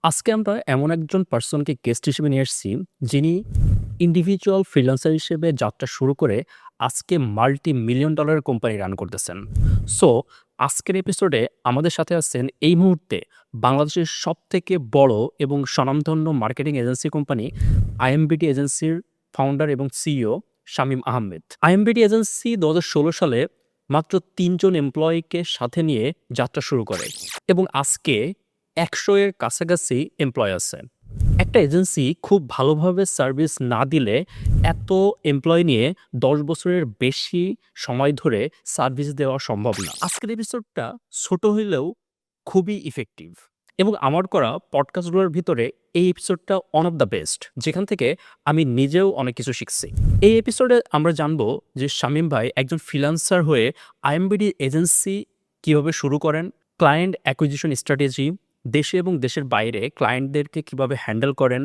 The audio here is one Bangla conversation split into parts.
আজকে আমরা এমন একজন পার্সনকে গেস্ট হিসেবে নিয়ে এসেছি, যিনি ইন্ডিভিজুয়াল ফ্রিল্যান্সার হিসেবে যাত্রা শুরু করে আজকে মাল্টি-মিলিয়ন ডলারের কোম্পানি রান করতেছেন। সো আজকের এপিসোডে আমাদের সাথে আছেন এই মুহূর্তে বাংলাদেশের সবথেকে বড় এবং স্বনামধন্য মার্কেটিং এজেন্সি কোম্পানি আইএমবিডি এজেন্সির ফাউন্ডার এবং সিইও শামীম আহমেদ। আইএমবিডি এজেন্সি ২০১৬ সালে মাত্র ৩ জন এমপ্লয়িকে সাথে নিয়ে যাত্রা শুরু করে এবং আজকে ১০০ এর কাছাকাছি এমপ্লয়ি আছে। একটা এজেন্সি খুব ভালোভাবে সার্ভিস না দিলে এত এমপ্লয়ি নিয়ে ১০ বছরের বেশি সময় ধরে সার্ভিস দেওয়া সম্ভব না। আজকের এপিসোডটা ছোট হইলেও খুবই ইফেক্টিভ এবং আমার করা পডকাস্টগুলোর ভিতরে এই এপিসোডটা ওয়ান অফ দ্য বেস্ট, যেখান থেকে আমি নিজেও অনেক কিছু শিখছি। এই এপিসোডে আমরা জানবো যে শামীম ভাই একজন ফ্রিল্যান্সার হয়ে আইএমবিডি এজেন্সি কিভাবে শুরু করেন, ক্লায়েন্ট অ্যাকুইজিশন স্ট্র্যাটেজি, দেশে এবং দেশের বাইরে ক্লায়েন্টদেরকে কিভাবে হ্যান্ডেল করেন,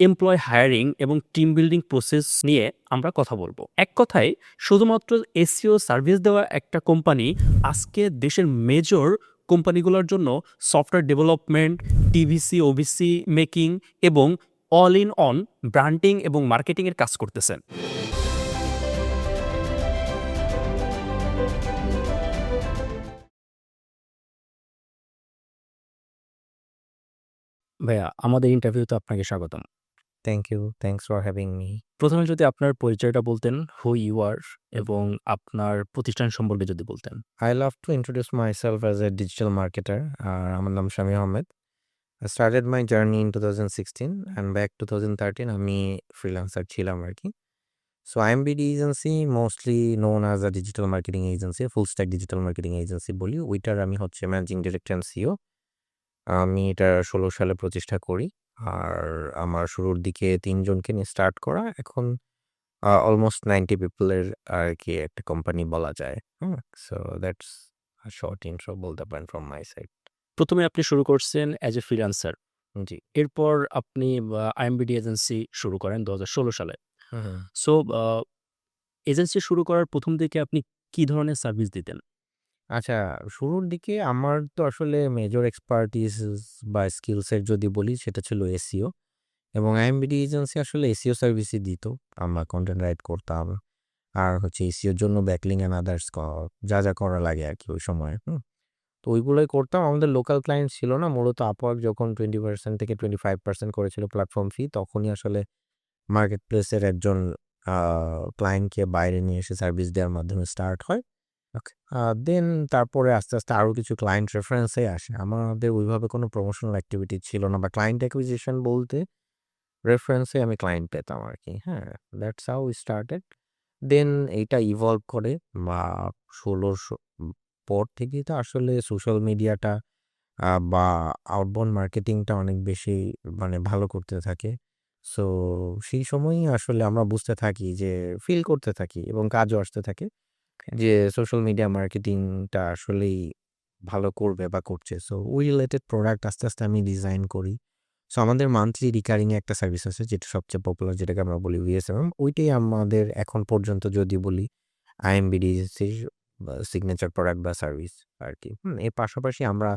এমপ্লয় হায়ারিং এবং টিম বিল্ডিং প্রসেস নিয়ে আমরা কথা বলবো। এক কথায় শুধুমাত্র এসইও সার্ভিস দেওয়া একটা কোম্পানি আজকে দেশের মেজর কোম্পানিগুলোর জন্য software development, TVC, OVC making এবং অল ইন অন ব্র্যান্ডিং এবং মার্কেটিংয়ের কাজ করতেছেন। ভাইয়া, আমাদের ইন্টারভিউতে আপনাকে স্বাগতম। Thank you. Thanks for having me. প্রথমে যদি আপনার পরিচয়টা বলতেন, হু ইউ আর, এবং আপনার প্রতিষ্ঠান সম্পর্কে যদি বলতেন। I love to introduce myself as a digital marketer. আমার নাম Shamim Ahmed. I started my journey in 2016 and back 2013 আমি freelancer ছিলাম আরকি। So IMBD agency mostly known as a digital marketing agency, full stack digital marketing agency বলি। ওইটার আমি হচ্ছে ম্যানেজিং ডিরেক্টর অ্যান্ড সিইও। আমি এটা ১৬ সালে প্রতিষ্ঠা করি। আর আমার শুরুর দিকে ৩ জনকে নিয়ে স্টার্ট করা। এখন অলমোস্ট 90 পিপলের আরকি একটা কোম্পানি বলা যায়। So that's a short intro বলতে পারেন ফ্রম মাই সাইড। প্রথমে আপনি শুরু করছেন অ্যাজ এ ফ্রিল্যান্সার। জি। এরপর আপনি আইএমবিডি এজেন্সি শুরু করেন ২০১৬ সালে। হুম, হুম। সো এজেন্সি শুরু করার ১ম দিকে আপনি কি ধরনের সার্ভিস দিতেন? আচ্ছা, শুরুর দিকে আমার তো আসলে মেজর এক্সপার্টিস বা স্কিলস এর যদি বলি সেটা ছিল এসইও এবং আইএমবিডি এজেন্সি আসলে এসইও সার্ভিসই দিত। আমরা কনটেন্ট রাইট করতাম। আর হচ্ছে এসইওর জন্য ব্যাকলিং অ্যান্ড আদার্স যা করা লাগে আরকি ওই সময়ে। তো ওইগুলোই করতাম। আমাদের লোকাল ক্লায়েন্ট ছিল না। মূলত আপওয়ার্ক যখন 20% থেকে 25% করেছিল প্ল্যাটফর্ম ফি, তখনই আসলে মার্কেট প্লেসের একজন আ ক্লায়েন্টকে বাইরে নিয়ে এসে সার্ভিস দেওয়ার মাধ্যমে স্টার্ট হয়। ওকে। দেন তারপরে আস্তে আরো কিছু ক্লায়েন্ট রেফারেন্স এ আসে। আমাদের ওইভাবে কোনো প্রমোশনাল অ্যাক্টিভিটি ছিল না বা ক্লায়েন্ট অ্যাকুইজিশন বলতে রেফারেন্স এ আমি ক্লায়েন্ট পেতাম আরকি। হ্যাঁ? That's how we started. Then এইটা ইভলভ করে বা ১৬ পর থেকেই তো আসলে সোশ্যাল মিডিয়াটা বা আউটবাউন্ড মার্কেটিংটা অনেক বেশি মানে ভালো করতে থাকে। সো সেই সময়ই আসলে আমরা বুঝতে থাকি যে ফিল করতে থাকি এবং কাজও আসতে থাকে যে সোশ্যাল মিডিয়া মার্কেটিংটা আসলেই ভালো করবে বা করছে। সো ওই রিলেটেড প্রোডাক্ট আস্তে আমি ডিজাইন করি। সো আমাদের মান্থলি রিকারিং এ একটা সার্ভিস আছে যেটা সবচেয়ে পপুলার, যেটাকে আমরা বলি VSMM। ওইটাই আমাদের এখন পর্যন্ত যদি বলি আইএমবিডিসির সিগনেচার প্রোডাক্ট বা সার্ভিস আরকি। এর পাশাপাশি আমরা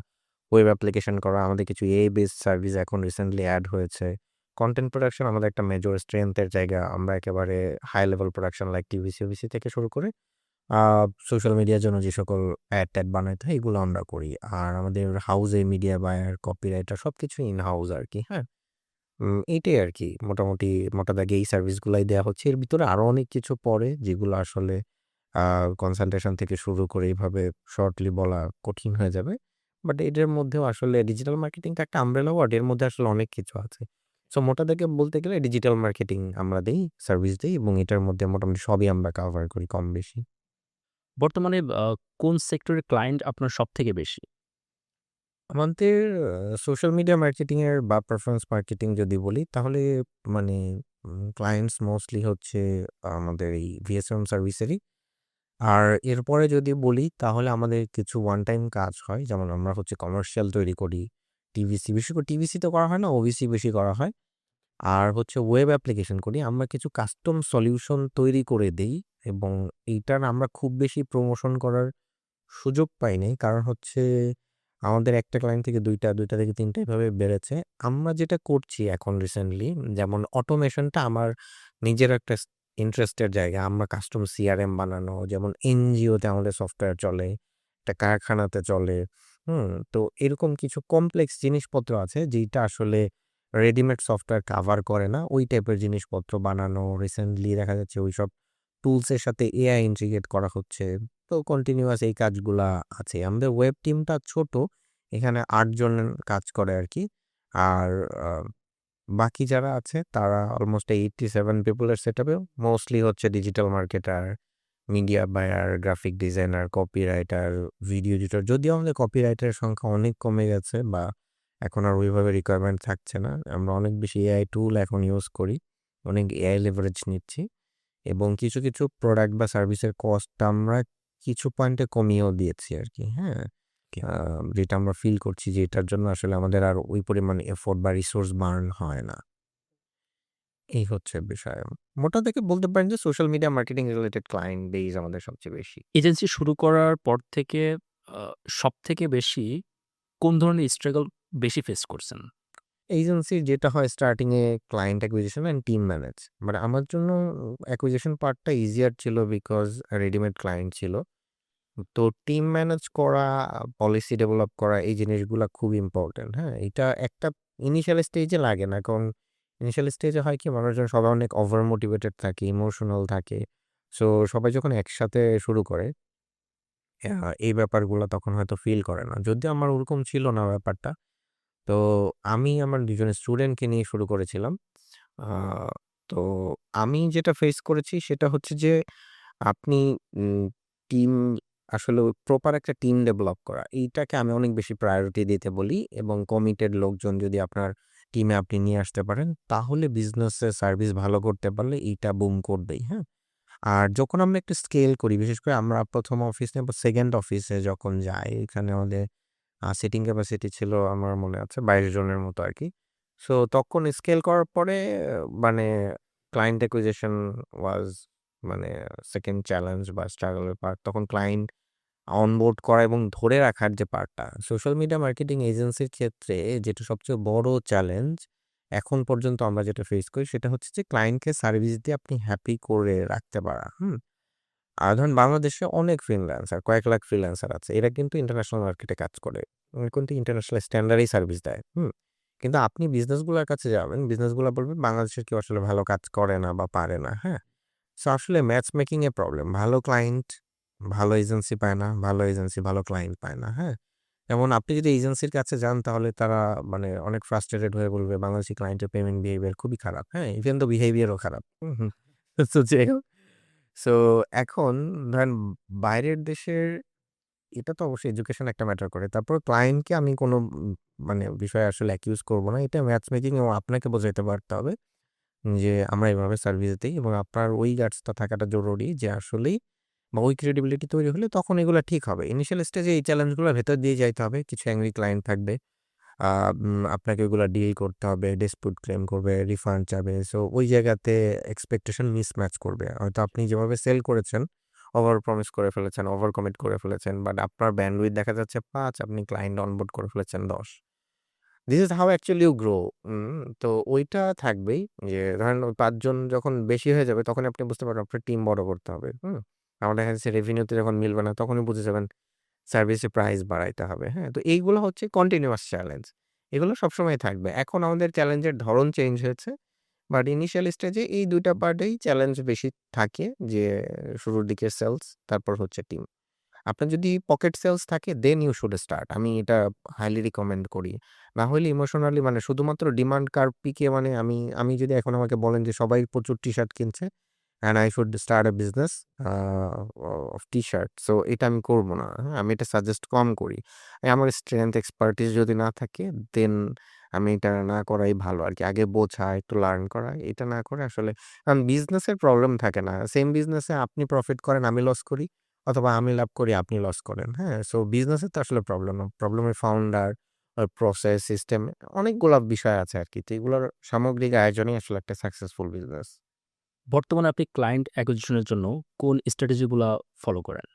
ওয়েব অ্যাপ্লিকেশন করা, আমাদের কিছু এআই বেসড সার্ভিস এখন রিসেন্টলি এড হয়েছে। কনটেন্ট প্রোডাকশন আমাদের একটা মেজর স্ট্রেংথ এর জায়গা। আমরা একেবারে high level production like TVC, OBC থেকে শুরু করে আ সোশ্যাল মিডিয়ার জন্য যে সকল অ্যাড-ট্যাড বানাইতে হয় এগুলো আমরা করি। আর আমাদের হাউসে মিডিয়া বায়ার, কপিরাইটার সবকিছুই ইন হাউস আরকি। হ্যাঁ? এইটাই আরকি মোটামুটি মোটা দাগে এই সার্ভিসগুলাই দেয়া হচ্ছে। এর ভিতরে আরো অনেক কিছু পড়ে যেগুলো আসলে আ কনসালটেশন থেকে শুরু করে এভাবে শর্টলি বলা কঠিন হয়ে যাবে। বাট এটার মধ্যেও আসলে ডিজিটাল মার্কেটিংটা একটা আমব্রেলা ওয়ার্ড। এর মধ্যে আসলে অনেক কিছু আছে। সো মোটা দাগে বলতে গেলে ডিজিটাল মার্কেটিং আমরা দেই, সার্ভিস দেই এবং এটার মধ্যে মোটামুটি সবই আমরা কভার করি কম বেশি। বর্তমানে কোন সেক্টরের ক্লায়েন্ট আপনার সবথেকে বেশি? আমাদের সোশ্যাল মিডিয়া মার্কেটিং এর বা পারফরম্যান্স মার্কেটিং যদি বলি তাহলে মানে ক্লায়েন্টস মোস্টলি হচ্ছে আমাদের এই ভিএসএম সার্ভিসেরই। আর এরপরে যদি বলি তাহলে আমাদের কিছু ওয়ান টাইম কাজ হয়। যেমন আমরা হচ্ছে কমার্শিয়াল তৈরি করি। টিভিসি বেশি করে টিভিসি তো করা হয় না, ওবিসি বেশি করা হয়। আর হচ্ছে ওয়েব অ্যাপ্লিকেশন করি। আমরা কিছু কাস্টম সলিউশন তৈরি করে দেই এবং এইটার আমরা খুব বেশি প্রমোশন করার সুযোগ পাই নাই। কারণ হচ্ছে আমাদের একটা ক্লায়েন্ট থেকে ২ টা, ২ টা থেকে ৩ টা এভাবে বেড়েছে। আমরা যেটা করছি এখন রিসেন্টলি যেমন অটোমেশনটা আমার নিজের একটা ইন্টারেস্টের জায়গা। আমরা কাস্টম সিআরএম বানানো যেমন এনজিওতে আমাদের সফটওয়্যার চলে, একটা কারখানাতে চলে। তো এরকম কিছু কমপ্লেক্স জিনিসপত্র আছে যেইটা আসলে রেডিমেড সফটওয়্যার কাভার করে না। ওই টাইপের জিনিসপত্র বানানো রিসেন্টলি দেখা যাচ্ছে ওইসব টুলসের সাথে এআই ইন্টিগ্রেট করা হচ্ছে। তো কন্টিনিউয়াস এই কাজগুলা আছে। আমাদের ওয়েব টিমটা ছোট। এখানে ৮ জন কাজ করে আরকি। আর আ বাকি যারা আছে তারা অলমোস্ট 87 পিপলের সেটআপে মোস্টলি হচ্ছে digital marketer, media buyer, graphic designer, copywriter, video editor. যদিও আমাদের কপিরাইটারের সংখ্যা অনেক কমে গেছে বা এখন আর ওইভাবে রিকোয়ারমেন্ট থাকছে না। আমরা অনেক বেশি এআই টুল এখন ইউজ করি। অনেক এআই লেভারেজ নিচ্ছি এবং কিছু প্রোডাক্ট বা সার্ভিসের কস্টটা আমরা কিছু পয়েন্টে কমিয়েও দিয়েছি আরকি। হ্যাঁ? ওকে। যেটা আমরা ফিল করছি যে এটার জন্য আসলে আমাদের আর ওই পরিমাণ এফোর্ট বা রিসোর্স বার্ন হয় না। এই হচ্ছে বিষয়। মোটা থেকে বলতে পারেন যে social media marketing related client base আমাদের সবচেয়ে বেশি। এজেন্সি শুরু করার পর থেকে আ সবথেকে বেশি কোন ধরনের স্ট্রাগল বেশি ফেস করছেন? এজেন্সির যেটা হয় starting a client acquisition and team manage. But আমার জন্য অ্যাকুইজিশন পার্টটা ইজিয়ার ছিল বিকজ রেডিমেড ক্লায়েন্ট ছিল। তো টিম ম্যানেজ করা, পলিসি ডেভেলপ করা এই জিনিসগুলা খুব ইম্পোর্টেন্ট, হ্যাঁ? এটা একটা ইনিশিয়াল স্টেজে লাগে না। কারণ ইনিশিয়াল স্টেজে হয় কি মানুষজন সবাই অনেক ওভার মোটিভেটেড থাকে, ইমোশনাল থাকে। সো সবাই যখন একসাথে শুরু করে এই ব্যাপারগুলা তখন হয়তো ফিল করে না। যদিও আমার ওরকম ছিল না ব্যাপারটা। তো আমি আমার ২ জন স্টুডেন্টকে নিয়ে শুরু করেছিলাম। আ তো আমি যেটা ফেস করেছি সেটা হচ্ছে যে আপনি উম টিম আসলে প্রপার একটা টিম ডেভেলপ করা। এইটাকে আমি অনেক বেশি প্রায়োরিটি দিতে বলি এবং কমিটেড লোকজন যদি আপনার টিমে আপনি নিয়ে আসতে পারেন, তাহলে বিজনেসের সার্ভিস ভালো করতে পারলে এইটা বুম করবেই, হ্যাঁ? আর যখন আমরা একটু স্কেল করি, বিশেষ করে আমরা ১ম অফিস নেব, 2nd অফিসে যখন যাই, এখানে আমাদের সিটিং ক্যাপাসিটি ছিল আমার মনে আছে ২২ জনের মতো আরকি। সো তখন স্কেল করার পরে মানে ক্লায়েন্ট অ্যাকুইজিশন ওয়াজ মানে 2nd চ্যালেঞ্জ বা স্ট্রাগল এর পার্ট। তখন ক্লায়েন্ট অনবোর্ড করা এবং ধরে রাখার যে পার্টটা, সোশ্যাল মিডিয়া মার্কেটিং এজেন্সির ক্ষেত্রে যেটা সবচেয়ে বড় চ্যালেঞ্জ এখন পর্যন্ত আমরা যেটা ফেস করি সেটা হচ্ছে যে ক্লায়েন্টকে সার্ভিস দিয়ে আপনি হ্যাপি করে রাখতে পারা। আর ধরেন বাংলাদেশে অনেক ফ্রিল্যান্সার, কয়েক লাখ ফ্রিল্যান্সার আছে। এরা কিন্তু ইন্টারন্যাশনাল মার্কেটে কাজ করে। কিন্তু ইন্টারন্যাশনাল স্ট্যান্ডার্ডেই সার্ভিস দেয়। কিন্তু আপনি বিজনেসগুলোর কাছে যাবেন, বিজনেসগুলা বলবে বাংলাদেশের কেউ আসলে ভালো কাজ করে না বা পারে না, হ্যাঁ? সো আসলে ম্যাচ মেকিং এ প্রবলেম। ভালো ক্লায়েন্ট ভালো এজেন্সি পায় না, ভালো এজেন্সি ভালো ক্লায়েন্ট পায় না, হ্যাঁ? যেমন আপনি যদি এজেন্সির কাছে যান তাহলে তারা মানে অনেক ফ্রাস্ট্রেটেড হয়ে বলবে বাংলাদেশি ক্লায়েন্টের পেমেন্ট বিহেভিয়ার খুবই খারাপ, হ্যাঁ? ইভেন তো বিহেভিয়ারও খারাপ। হুম। সো যাই হোক সো এখন ধরেন বাইরের দেশের এটা তো অবশ্যই এডুকেশন একটা ম্যাটার করে। তারপর ক্লায়েন্টকে আমি কোনো মানে বিষয়ে আসলে অ্যাকিউজ করব না। এটা ম্যাচ মেকিং এবং আপনাকে বোঝাইতে পারতে হবে যে আমরা এভাবে সার্ভিস দেই এবং আপনার ওই গাটসটা থাকাটা জরুরি যে আসলেই বা ওই ক্রেডিবিলিটি তৈরি হলে তখন এগুলা ঠিক হবে। ইনিশিয়াল স্টেজে এই চ্যালেঞ্জগুলোর ভেতর দিয়ে যাইতে হবে। কিছু অ্যাংরি ক্লায়েন্ট থাকবে। আ আপনাকে ওইগুলা ডিল করতে হবে। ডিসপিউট ক্লেম করবে, রিফান্ড চাবে। সো ওই জায়গাতে এক্সপেকটেশন মিসম্যাচ করবে। হয়তো আপনি যেভাবে সেল করেছেন, ওভার প্রমিস করে ফেলেছেন, ওভার কমিট করে ফেলেছেন। বাট আপনার ব্যান্ডউইথ দেখা যাচ্ছে ৫, আপনি ক্লায়েন্ট অনবোর্ড করে ফেলেছেন ১০। This is how actually you grow. তো ওইটা থাকবেই যে ধরেন ওই ৫ জন যখন বেশি হয়ে যাবে তখন আপনি বুঝতে পারবেন আপনার টিম বড় করতে হবে। আমার দেখা যাচ্ছে রেভিনিউতে যখন মিলবে না তখনই বুঝে যাবেন সার্ভিসের প্রাইস বাড়াইতে হবে। তো এইগুলো হচ্ছে কন্টিনিউয়াস চ্যালেঞ্জ। এগুলো সবসময় থাকবে। এখন আমাদের চ্যালেঞ্জের ধরন চেঞ্জ হয়েছে। বাট ইনিশিয়াল স্টেজে এই ২ টা পার্টেই চ্যালেঞ্জ বেশি থাকে যে শুরুর দিকে সেলস তারপর হচ্ছে টিম। আপনার যদি পকেট সেলস থাকে দেন ইউ শুড স্টার্ট। আমি এটা হাইলি রিকমেন্ড করি। না হইলে ইমোশনালি মানে শুধুমাত্র ডিমান্ড কার্ভ পিকে মানে আমি যদি এখন আমাকে বলেন যে সবাই প্রচুর টি-শার্ট কিনছে and I should start a business a of t shirt. So এটা আমি করব না। আমি এটা সাজেস্ট কম করি। আমার স্ট্রেংথ এক্সপার্টিস যদি না থাকে দেন আমি এটা না করাই ভালো আরকি। আগে বোঝা, একটু লার্ন করা। এটা না করে আসলে কারণ বিজনেসের প্রবলেম থাকে না। সেম বিজনেসে আপনি প্রফিট করেন, আমি লস করি। অথবা আমি লাভ করি, আপনি লস করেন। সো বিজনেসের তো আসলে প্রবলেম না। প্রবলেমের ফাউন্ডার, প্রসেস, সিস্টেম অনেকগুলা বিষয় আছে আরকি। তো এগুলোর সামগ্রিক আয়োজনই আসলে একটা সাকসেসফুল বিজনেস। বর্তমানে আপনি ক্লায়েন্ট অ্যাকুইজিশন এর জন্য কোন স্ট্র্যাটেজি গুলা ফলো করেন?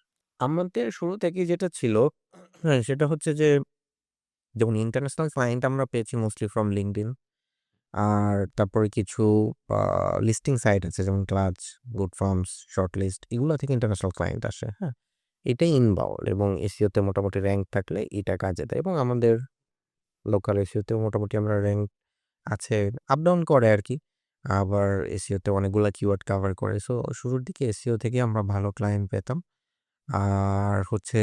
আমাদের শুরু থেকেই যেটা ছিল সেটা হচ্ছে যে যেমন ইন্টারন্যাশনাল ক্লায়েন্ট আমরা পেয়েছি মোস্টলি ফ্রম লিঙ্কডইন। আর তারপরে কিছু লিস্টিং সাইট আছে যেমন ক্লাচ, গুড ফার্মস, শর্টলিস্ট এগুলা থেকে ইন্টারন্যাশনাল ক্লায়েন্ট আসে, হ্যাঁ? এটাই ইনবাউন্ড এবং এসইওতে মোটামুটি র‍্যাংক থাকলে এটা কাজে দেয় এবং আমাদের লোকাল এসইওতেও মোটামুটি আমরা র‍্যাংক আছে, আপ ডাউন করে আরকি। আবার এসইওতে অনেকগুলা কিওয়ার্ড কভার করে। সো শুরুর দিকে এসইও থেকে আমরা ভালো ক্লায়েন্ট পেতাম। আর হচ্ছে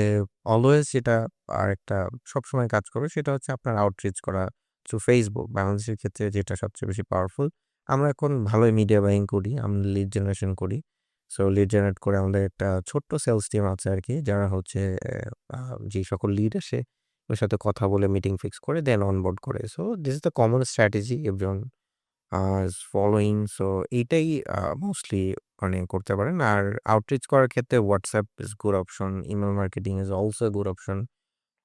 অলওয়েজ যেটা আরেকটা সবসময় কাজ করবে সেটা হচ্ছে আপনার আউটরিচ করা থ্রু ফেসবুক। বাংলাদেশের ক্ষেত্রে যেটা সবচেয়ে বেশি পাওয়ারফুল। আমরা এখন ভালোই মিডিয়া বাইং করি, আমরা লিড জেনারেশন করি। সো লিড জেনারেট করে আমাদের একটা ছোট্ট সেলস টিম আছে আরকি, যারা হচ্ছে যে সকল লিড আসে ওর সাথে কথা বলে মিটিং ফিক্স করে দেন অনবোর্ড করে। So this is the common strategy everyone is following. So এইটাই মোস্টলি মানে করতে পারেন। আর আউটরিচ করার ক্ষেত্রে WhatsApp is good option, email marketing is also good option.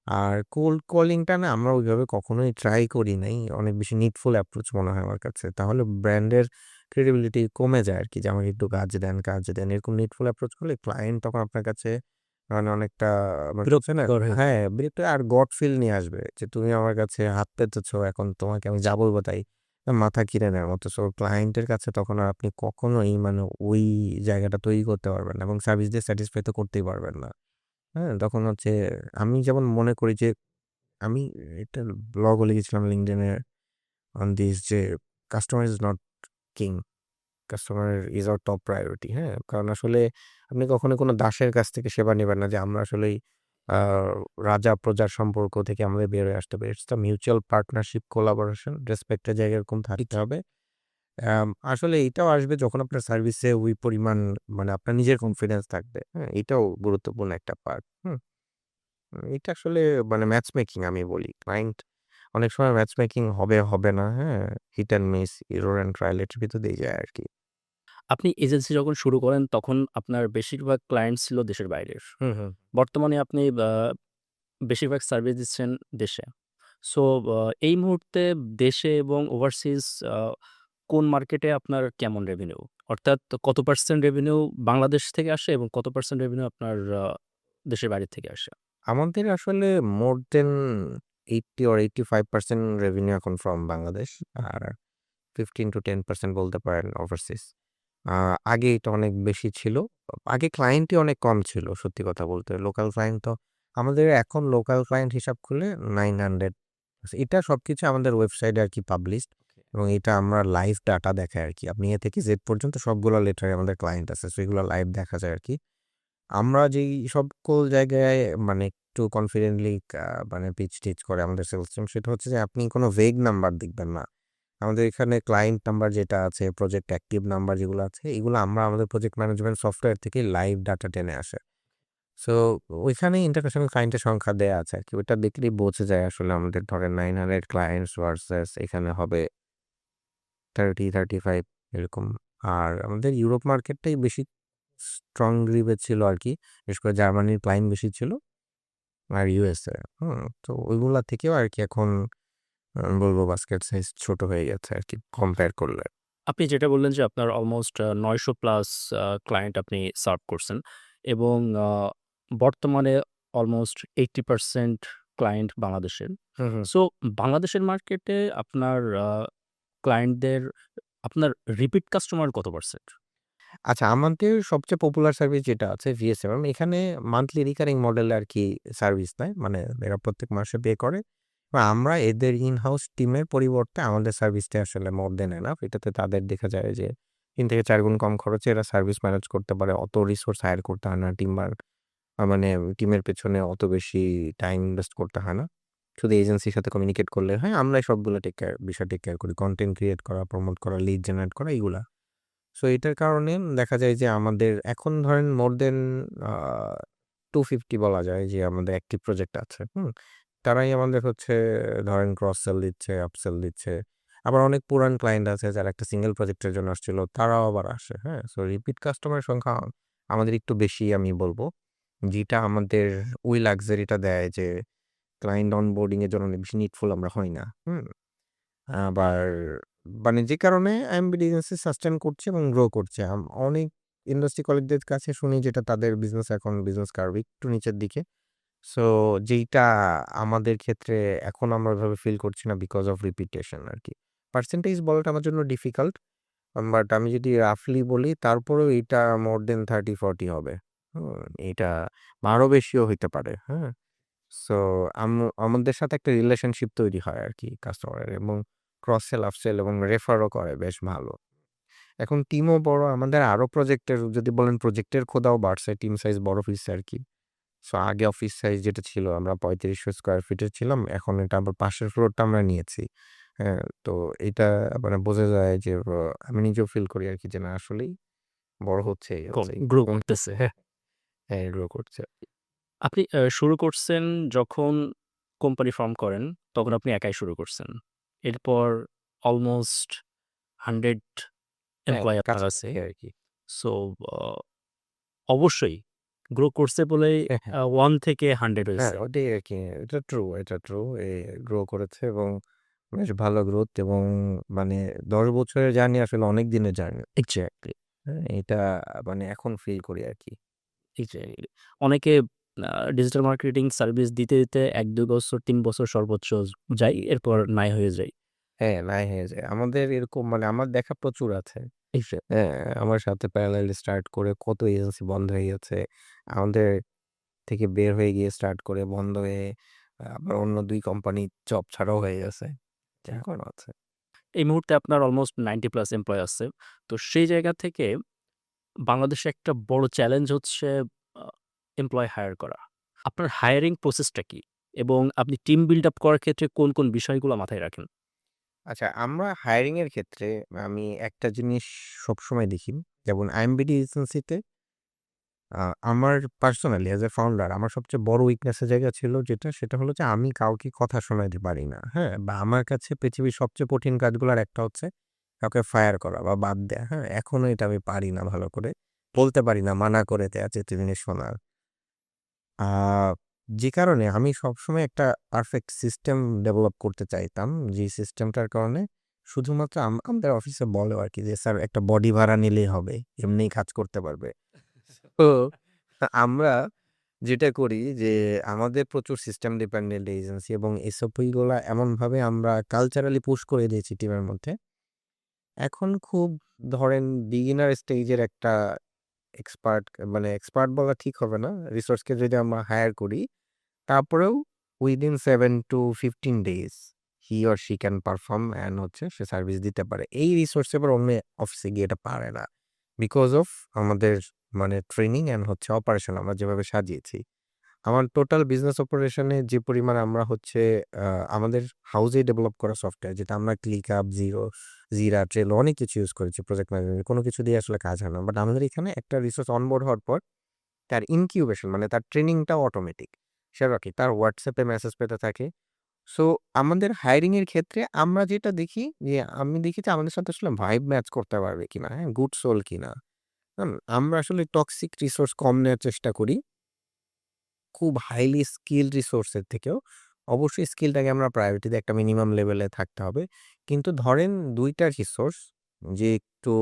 আর কোল্ড কলিংটা না আমরা ওইভাবে কখনোই ট্রাই করি নাই। অনেক বেশি নিডফুল অ্যাপ্রোচ মনে হয় আমার কাছে। তাহলে ব্র্যান্ডের ক্রেডিবিলিটি কমে যায় আরকি যে আমাকে একটু কাজ দেন, কাজ দেন। এরকম নিডফুল অ্যাপ্রোচ করলে ক্লায়েন্ট তখন আপনার কাছে মানে অনেকটা মানে হচ্ছে না, বিরক্তিকর হয়ে যায়। হ্যাঁ, বিরক্ত আর গট ফিল নিয়ে আসবে যে তুমি আমার কাছে হাত পেতেছো, এখন তোমাকে আমি যা বলব তাই। মাথা কিনে নেওয়ার মতো। সো ক্লায়েন্টের কাছে তখন আর আপনি কখনোই মানে ওই জায়গাটা তৈরি করতে পারবেন না এবং সার্ভিস দিয়ে স্যাটিসফাই তো করতেই পারবেন না। হ্যাঁ? তখন হচ্ছে আমি যেমন মনে করি যে আমি একটা ব্লগও লিখেছিলাম LinkedIn এ অন দিস যে customer is not king, customer is our top priority, হ্যাঁ? কারণ আসলে আপনি কখনোই কোনো দাসের কাছ থেকে সেবা নিবেন না যে আমরা আসলেই আ রাজা প্রজার সম্পর্ক থেকে আমাদের বের হয়ে আসতে হবে। It's the mutual partnership, collaboration, respect এর জায়গা এরকম থাকতে হবে। আসলে এটাও আসবে যখন আপনার সার্ভিসে ওই পরিমাণ মানে আপনার নিজের কনফিডেন্স থাকবে, হ্যাঁ? এটাও গুরুত্বপূর্ণ একটা পার্ট, হুম? এটা আসলে মানে ম্যাচ মেকিং আমি বলি। ক্লায়েন্ট অনেক সময় ম্যাচ মেকিং হবে, হবে না, হ্যাঁ? Hit and miss, error and trial এর ভিতর দিয়ে যায় আরকি। আপনি এজেন্সি যখন শুরু করেন তখন আপনার বেশিরভাগ ক্লায়েন্ট ছিল দেশের বাইরের। হুম, হুম। বর্তমানে আপনি বেশিরভাগ সার্ভিস দিচ্ছেন দেশে। সো আ এই মুহূর্তে দেশে এবং ওভারসিজ আ কোন মার্কেটে আপনার কেমন রেভিনিউ? অর্থাৎ কত পার্সেন্ট রেভিনিউ বাংলাদেশ থেকে আসে এবং কত পার্সেন্ট রেভিনিউ আপনার দেশের বাইরে থেকে আসে? আমাদের আসলে মোর দ্যান 80 or 85% রেভিনিউ এখন ফ্রম বাংলাদেশ। আর 15-10% বলতে পারেন ওভারসিজ। আ আগে এটা অনেক বেশি ছিল। আগে ক্লায়েন্টই অনেক কম ছিল সত্যি কথা বলতে। লোকাল ক্লায়েন্ট তো আমাদের এখন লোকাল ক্লায়েন্ট হিসাব করলে 900। এটা সবকিছু আমাদের ওয়েবসাইটে আরকি পাবলিশড এবং এটা আমরা লাইভ ডাটা দেখাই আরকি। আপনি A থেকে Z পর্যন্ত সবগুলা লেটারে আমাদের ক্লায়েন্ট আছে। সো এগুলো লাইভ দেখা যায় আরকি। আমরা যেই সকল জায়গায় মানে একটু কনফিডেন্টলি মানে পিচ-টিচ করে আমাদের সেলস টিম সেটা হচ্ছে যে আপনি কোনো ভেগ নাম্বার দেখবেন না। আমাদের এখানে ক্লায়েন্ট নাম্বার যেটা আছে, প্রজেক্ট অ্যাক্টিভ নাম্বার যেগুলো আছে, এগুলো আমরা আমাদের প্রজেক্ট ম্যানেজমেন্ট সফটওয়্যার থেকে লাইভ ডাটা টেনে আসে। সো ওইখানে ইন্টারন্যাশনাল ক্লায়েন্টের সংখ্যা দেয়া আছে আরকি। ওইটা দেখলেই বোঝা যায় আসলে আমাদের ধরেন 900 ক্লায়েন্টস ভার্সাস এখানে হবে 30-35 এরকম। আর আমাদের ইউরোপ মার্কেটটাই বেশি স্ট্রং গ্রিপে ছিল আরকি। বিশেষ করে জার্মানির ক্লায়েন্ট বেশি ছিল আর ইউএসএ। হুম? তো ওইগুলা থেকেও আরকি এখন বলব বাস্কেট সাইজ ছোট হয়ে গেছে আরকি কম্পেয়ার করলে। আপনি যেটা বললেন যে আপনার অলমোস্ট ৯০০ প্লাস ক্লায়েন্ট আপনি সার্ভ করছেন এবং বর্তমানে অলমোস্ট 80% ক্লায়েন্ট বাংলাদেশের। হুম, হুম। সো বাংলাদেশের মার্কেটে আপনার ক্লায়েন্টদের আপনার রিপিট কাস্টমার কত পার্সেন্ট? আচ্ছা, আমাদের সবচেয়ে পপুলার সার্ভিস যেটা আছে VSMM, এখানে মান্থলি রিকারিং মডেলে আরকি সার্ভিস নেয়। মানে এরা প্রত্যেক মাসে পে করে। বা আমরা এদের ইন-হাউস টিমের পরিবর্তে আমাদের সার্ভিসটা আসলে মোর দ্যান এনাফ। এটাতে তাদের দেখা যায় যে ৩ থেকে ৪ গুণ কম খরচে এরা সার্ভিস ম্যানেজ করতে পারে। অত রিসোর্স হায়ার করতে হয় না। মানে টিমের পেছনে অত বেশি টাইম ইনভেস্ট করতে হয় না। শুধু এজেন্সির সাথে কমিউনিকেট করলে হয়। আমরাই সবগুলো টেক কেয়ার করি। কনটেন্ট ক্রিয়েট করা, প্রমোট করা, লিড জেনারেট করা এগুলা। সো এটার কারণে দেখা যায় যে আমাদের এখন ধরেন মোর দ্যান আ 250 বলা যায় যে আমাদের অ্যাক্টিভ প্রজেক্ট আছে। হুম? তারাই আমাদের হচ্ছে ধরেন ক্রস সেল দিচ্ছে, আপসেল দিচ্ছে। আবার অনেক পুরান ক্লায়েন্ট আছে যারা একটা সিঙ্গেল প্রজেক্টের জন্য আসছিল, তারাও আবার আসে। হ্যাঁ? সো রিপিট কাস্টমারের সংখ্যা আমাদের একটু বেশি আমি বলব। যেটা আমাদের ওই লাক্সারিটা দেয় যে ক্লায়েন্ট অনবোর্ডিং এর জন্য অনেক বেশি নিডফুল আমরা হই না। হুম? আবার মানে যে কারণে আইএমবি এজেন্সি সাস্টেইন করছে এবং গ্রো করছে। অনেক ইন্ডাস্ট্রি কলিগদের কাছে শুনি যেটা তাদের বিজনেস এখন বিজনেস কার্ভ একটু নিচের দিকে। সো যেইটা আমাদের ক্ষেত্রে এখন আমরা ওইভাবে ফিল করছি না বিকজ অফ রিপিটেশন আরকি। পার্সেন্টেজ বলাটা আমার জন্য ডিফিকাল্ট। বাট আমি যদি রাফলি বলি তারপরেও এইটা মোর দ্যান 30-40 হবে। হুম? এইটা বা আরো বেশিও হইতে পারে। হ্যাঁ? সো আমাদের সাথে একটা রিলেশনশিপ তৈরি হয় আরকি কাস্টমারের এবং ক্রস সেল, আপসেল এবং রেফারও করে বেশ ভালো। এখন টিমও বড়। আমাদের আরো প্রজেক্টের যদি বলেন প্রজেক্টের খোদাও বাড়ছে। টিম সাইজ বড় হইছে আরকি। সো আগে অফিস সাইজ যেটা ছিল আমরা ৩৫০০ স্কয়ার ফিটের ছিলাম। এখন এটা আবার পাশের ফ্লোরটা আমরা নিয়েছি। হ্যাঁ? তো এটা মানে বোঝা যায় যে আমি নিজেও ফিল করি আরকি যে না আসলেই বড় হচ্ছে এই হচ্ছেই। গ্রো করতেছে। হ্যাঁ। হ্যাঁ, গ্রো করছে। আপনি শুরু করছেন যখন কোম্পানি ফর্ম করেন, তখন আপনি একাই শুরু করছেন। এরপর অলমোস্ট 100 হ্যাঁ, এমপ্লয়ি আপনার আছে। কাছাকাছি আরকি। সো আ অবশ্যই গ্রো করছে বলেই হ্যাঁ, হ্যাঁ। 1 থেকে 100 হ্যাঁ, হয়েছে। ওটাই আরকি। এটা ট্রু, এটা ট্রু। গ্রো করেছে এবং বেশ ভালো গ্রোথ এবং মানে ১০ বছরের জার্নি আসলে অনেক দিনের জার্নি। এক্সাক্টলি, হ্যাঁ, এটা মানে এখন ফিল করি আরকি। এক্সাক্টলি। অনেকে ডিজিটাল মার্কেটিং সার্ভিস দিতে ১-২ বছর, ৩ বছর সর্বোচ্চ যায়। এরপর নাই হয়ে যায়। হ্যাঁ, নাই হয়ে যায়। আমাদের এরকম মানে আমার দেখা প্রচুর আছে। এক্সাক্ট হ্যাঁ, আমার সাথে প্যারালাল স্টার্ট করে কত এজেন্সি বন্ধ হয়ে গেছে। আমাদের থেকে বের হয়ে গিয়ে স্টার্ট করে বন্ধ হয়ে আবার অন্য ২ কোম্পানি জব ছাড়াও হয়ে গেছে। এখনো আছে। এই মুহূর্তে আপনার অলমোস্ট 90 প্লাস এমপ্লয়ি আছে। তো সেই জায়গা থেকে বাংলাদেশে একটা বড় চ্যালেঞ্জ হচ্ছে আ এমপ্লয়ি হায়ার করা। আপনার হায়ারিং প্রসেসটা কি? এবং আপনি টিম বিল্ড আপ করার ক্ষেত্রে কোন বিষয়গুলো মাথায় রাখেন? আচ্ছা, আমরা হায়ারিং এর ক্ষেত্রে আমি একটা জিনিস সবসময় দেখি। যেমন আইএমবিডি এজেন্সিতে আ আমার পার্সোনালি এজ এ ফাউন্ডার আমার সবচেয়ে বড় উইকনেস এর জায়গা ছিল যেটা, সেটা হলো যে আমি কাউকে কথা শোনাইতে পারি না। হ্যাঁ? বা আমার কাছে পৃথিবীর সবচেয়ে কঠিন কাজগুলার একটা হচ্ছে কাউকে ফায়ার করা বা বাদ দেয়া। হ্যাঁ? এখনো এটা আমি পারি না ভালো করে। বলতে পারি না, মানা করে দেয়া যে, "তুমি শোনার।" আ যে কারণে আমি সবসময় একটা পারফেক্ট সিস্টেম ডেভেলপ করতে চাইতাম। যে সিস্টেমটার কারণে শুধুমাত্র আমাদের অফিসে বলেও আরকি যে, "স্যার একটা বডি ভাড়া নিলেই হবে। এমনিই কাজ করতে পারবে।" তো আমরা যেটা করি যে আমাদের প্রচুর সিস্টেম ডিপেন্ডেন্ট এজেন্সি এবং এসওপি গুলা এমনভাবে আমরা কালচারালি পুশ করে দিয়েছি টিমের মধ্যে। এখন খুব ধরেন বিগিনার স্টেজের একটা এক্সপার্ট মানে এক্সপার্ট বলা ঠিক হবে না। রিসোর্সকে যদি আমরা হায়ার করি, তারপরেও within 7 to 15 days he or she can perform and হচ্ছে সে সার্ভিস দিতে পারে। এই রিসোর্স এবার অন্য অফিসে গিয়ে এটা পারে না। বিকজ অফ আমাদের মানে ট্রেনিং অ্যান্ড হচ্ছে অপারেশন আমরা যেভাবে সাজিয়েছি। আমার টোটাল বিজনেস অপারেশনে যে পরিমাণ আমরা হচ্ছে আ আমাদের হাউসেই ডেভেলপ করা সফটওয়্যার যেটা আমরা ClickUp, Jira, Trello অনেক কিছু ইউজ করেছি প্রজেক্ট ম্যানেজমেন্ট। কোনো কিছু দিয়ে আসলে কাজ হয় না। বাট আমাদের এখানে একটা রিসোর্স অনবোর্ড হওয়ার পর তার ইনকিউবেশন মানে তার ট্রেনিংটাও অটোমেটিক। সেটা কি? তার WhatsApp এ মেসেজ পেতে থাকে। সো আমাদের হায়ারিং এর ক্ষেত্রে আমরা যেটা দেখি যে আমি দেখি যে আমাদের সাথে আসলে ভাইব ম্যাচ করতে পারবে কিনা, হ্যাঁ? গুড সোল কিনা। আমরা আসলে টক্সিক রিসোর্স কম নেয়ার চেষ্টা করি। খুব হাইলি স্কিলড রিসোর্স এর থেকেও অবশ্যই স্কিলটাকে আমরা প্রায়োরিটি দিই একটা মিনিমাম লেভেলে থাকতে হবে। কিন্তু ধরেন ২ টা রিসোর্স যে একটু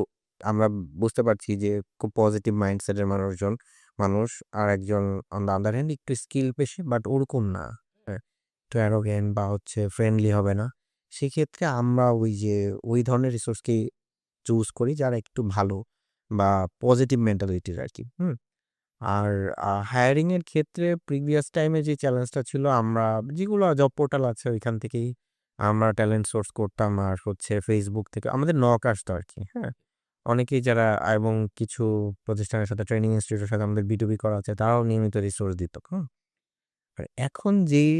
আমরা বুঝতে পারছি যে খুব পজিটিভ মাইন্ডসেট এর মানুষ আরেকজন অন দ্য আদার হ্যান্ড একটু স্কিল বেশি বাট ওরকম না। হ্যাঁ? একটু অ্যারোগেন্ট বা হচ্ছে ফ্রেন্ডলি হবে না। সেক্ষেত্রে আমরা ওই যে ওই ধরনের রিসোর্সকেই চুজ করি যারা একটু ভালো বা পজিটিভ মেন্টালিটির আরকি। হুম? আর হায়ারিং এর ক্ষেত্রে প্রিভিয়াস টাইমে যে চ্যালেঞ্জটা ছিল আমরা যেগুলো জব পোর্টাল আছে ওইখান থেকেই আমরা ট্যালেন্ট সোর্স করতাম আর হচ্ছে Facebook থেকে আমাদের নক আসতো আরকি, হ্যাঁ? অনেকেই যারা এবং কিছু প্রতিষ্ঠানের সাথে ট্রেনিং ইনস্টিটিউটের সাথে আমাদের B2B করা আছে তারাও নিয়মিত রিসোর্স দিত, হুম? আর এখন যেই